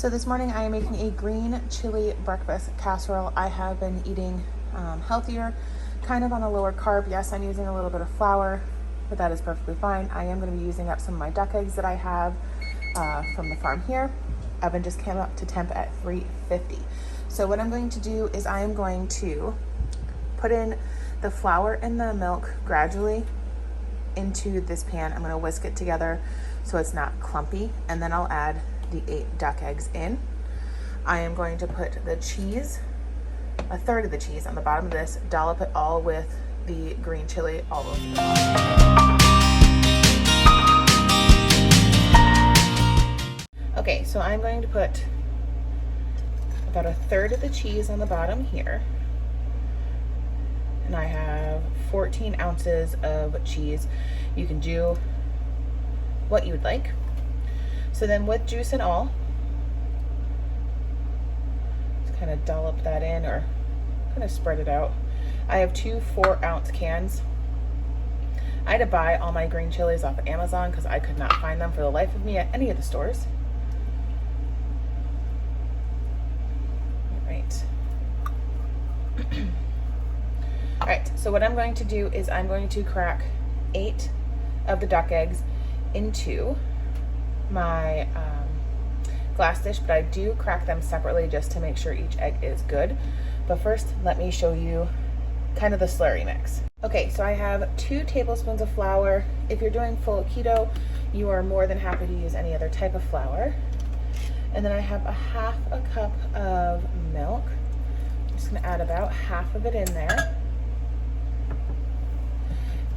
So this morning I am making a green chili breakfast casserole. I have been eating healthier, kind of on a lower carb. Yes, I'm using a little bit of flour, but that is perfectly fine. I am going to be using up some of my duck eggs that I have from the farm here. Oven just came up to temp at 350. So what I'm going to do is I am going to put in the flour and the milk gradually into this pan. I'm going to whisk it together so it's not clumpy, and then I'll add the 8 duck eggs in. I am going to put the cheese, a third of the cheese, on the bottom of this, dollop it all with the green chili all over the top. Okay, so I'm going to put about a third of the cheese on the bottom here. And I have 14 ounces of cheese. You can do what you would like. So then with juice and all, just kind of dollop that in or kind of spread it out. I have 2 4-ounce cans. I had to buy all my green chilies off of Amazon because I could not find them for the life of me at any of the stores. All right. All right, so what I'm going to do is I'm going to crack 8 of the duck eggs into my glass dish, but I do crack them separately just to make sure each egg is good. But first, let me show you kind of the slurry mix. Okay, so I have 2 tablespoons of flour. If you're doing full keto, you are more than happy to use any other type of flour. And then I have a half a cup of milk. I'm just gonna add about half of it in there.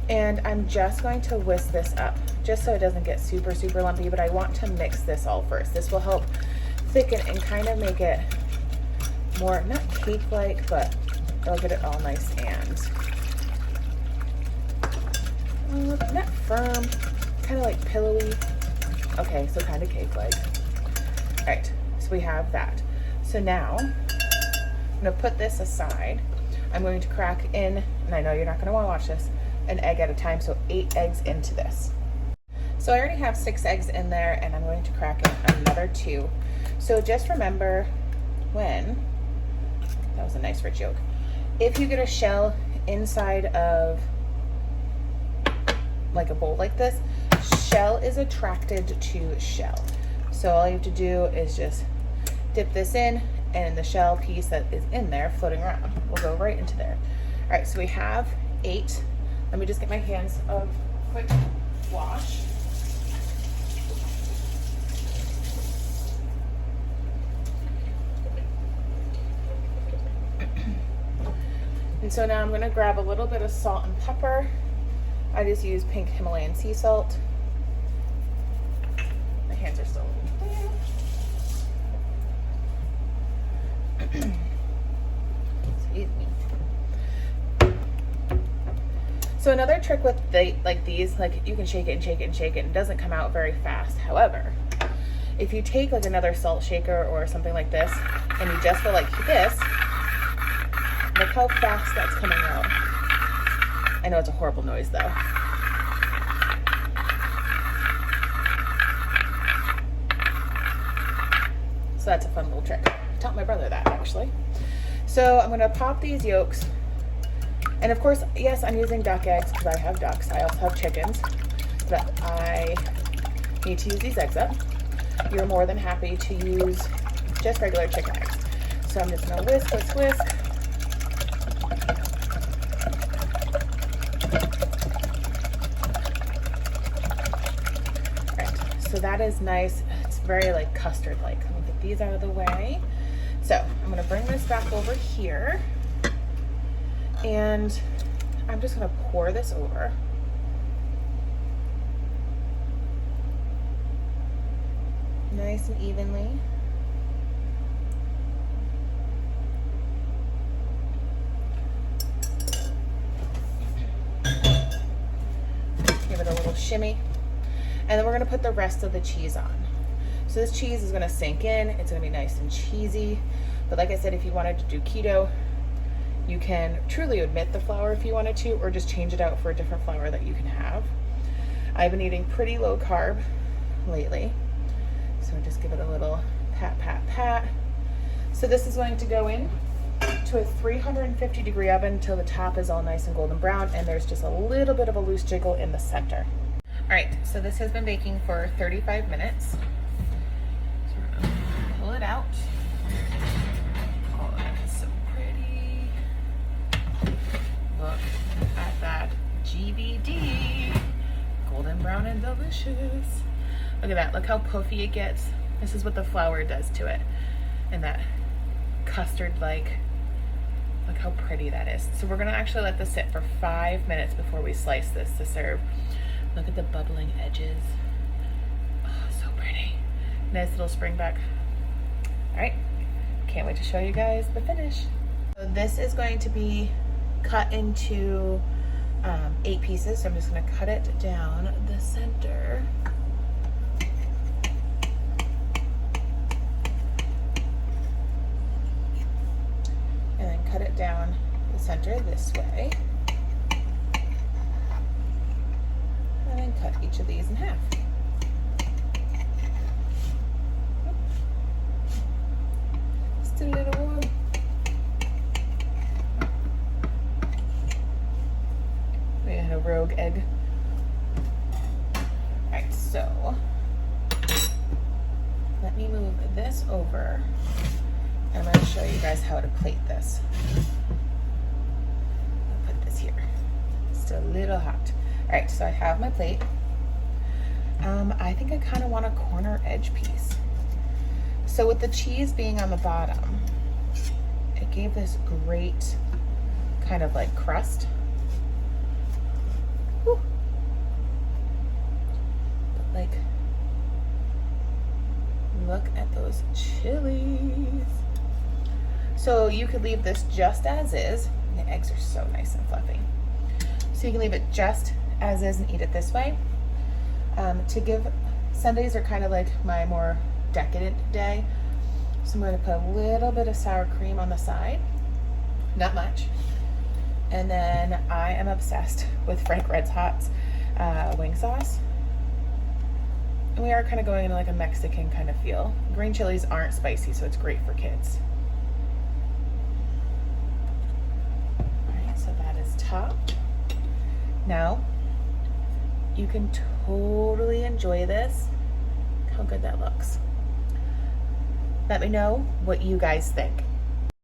And I'm just going to whisk this up just so it doesn't get super, super lumpy, but I want to mix this all first. This will help thicken and kind of make it more, not cake-like, but it'll get it all nice and not firm, kind of like pillowy. Okay, so kind of cake-like. All right, so we have that. So now I'm gonna put this aside. I'm going to crack in, and I know you're not gonna wanna watch this, an egg at a time, so 8 eggs into this. So I already have 6 eggs in there, and I'm going to crack in another 2. So just remember that was a nice rich yolk. If you get a shell inside of like a bowl like this, shell is attracted to shell. So all you have to do is just dip this in, and the shell piece that is in there floating around will go right into there. All right, so we have 8. Let me just get my hands a quick wash. And so now I'm going to grab a little bit of salt and pepper. I just use pink Himalayan sea salt. My hands are still there. Excuse me. So another trick with these, you can shake it and shake it and shake it, and it doesn't come out very fast. However, if you take like another salt shaker or something like this, and you just go like this, look how fast that's coming out. I know it's a horrible noise though. So that's a fun little trick. I taught my brother that actually. So I'm gonna pop these yolks. And of course, yes, I'm using duck eggs because I have ducks. I also have chickens, but I need to use these eggs up. You're more than happy to use just regular chicken eggs. So I'm just gonna whisk, whisk, whisk. All right, so that is nice. It's very like custard-like. I'm gonna get these out of the way. So I'm gonna bring this back over here. And I'm just gonna pour this over. Nice and evenly. Give it a little shimmy. And then we're gonna put the rest of the cheese on. So this cheese is gonna sink in, it's gonna be nice and cheesy. But like I said, if you wanted to do keto, you can truly omit the flour if you wanted to, or just change it out for a different flour that you can have. I've been eating pretty low carb lately, so just give it a little Pat, pat, pat. So this is going to go in to a 350-degree oven until the top is all nice and golden brown and there's just a little bit of a loose jiggle in the center. All right, so this has been baking for 35 minutes. So we're gonna pull it out. Oh, that is so pretty. Look at that GVD. Golden brown and delicious. Look at that, look how puffy it gets. This is what the flour does to it. And that custard-like, look how pretty that is. So we're gonna actually let this sit for 5 minutes before we slice this to serve. Look at the bubbling edges. Oh, so pretty. Nice little spring back. All right, can't wait to show you guys the finish. So this is going to be cut into 8 pieces. So I'm just gonna cut it down the center. And then cut it down the center this way. And then cut each of these in half. Just a little one. We had a rogue egg. Alright, so let me move this over. I'm going to show you guys how to plate this. I'll put this here. Still a little hot. All right, so I have my plate. I think I kind of want a corner edge piece. So with the cheese being on the bottom, it gave this great kind of like crust. Whew. But like, look at those chilies. So you could leave this just as is. The eggs are so nice and fluffy. So you can leave it just as is and eat it this way. Sundays are kind of like my more decadent day. So I'm going to put a little bit of sour cream on the side. Not much. And then I am obsessed with Frank Red's Hot's wing sauce. And we are kind of going into like a Mexican kind of feel. Green chilies aren't spicy, so it's great for kids. So that is topped. Now, you can totally enjoy this. Look how good that looks. Let me know what you guys think.